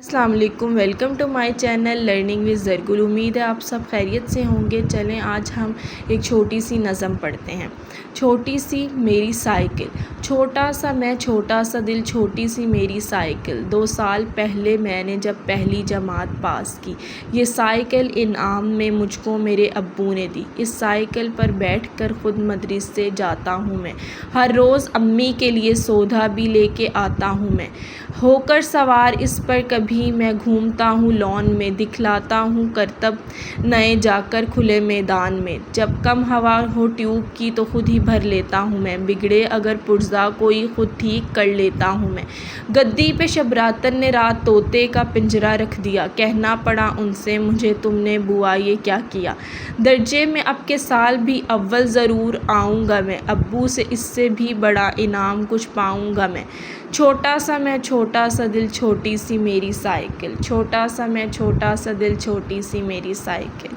السلام علیکم، welcome to my channel learning with Zargul. امید ہے آپ سب خیریت سے ہوں گے۔ چلیں آج ہم ایک چھوٹی سی نظم پڑھتے ہیں۔ چھوٹی سی میری سائیکل، چھوٹا سا میں چھوٹا سا دل، چھوٹی سی میری سائیکل، 2 سال پہلے میں نے جب پہلی جماعت پاس کی، یہ سائیکل انعام میں مجھ کو میرے ابو نے دی۔ اس سائیکل پر بیٹھ کر خود مدرسے جاتا ہوں میں، ہر روز امی کے لیے سودا بھی لے کے آتا ہوں میں، ہو کر سوار اس پر کبھی میں گھومتا ہوں لان میں، دکھلاتا ہوں کرتب نئے جا کر کھلے میدان میں، جب کم ہوا ہو ٹیوب کی تو خود ہی بھر لیتا ہوں میں، بگڑے اگر پرزا کوئی خود ٹھیک کر لیتا ہوں میں۔ گدی پہ شبراتن نے رات طوطے کا پنجرا رکھ دیا، کہنا پڑا ان سے مجھے تم نے بوا یہ کیا کیا، درجے میں اب کے سال بھی اول ضرور آؤں گا میں، ابو سے اس سے بھی بڑا انعام کچھ پاؤں گا میں۔ چھوٹا سا میں چھوٹا سا دل، چھوٹی سی میری سائیکل، چھوٹا سا میں چھوٹا سا دل، چھوٹی سی میری سائیکل۔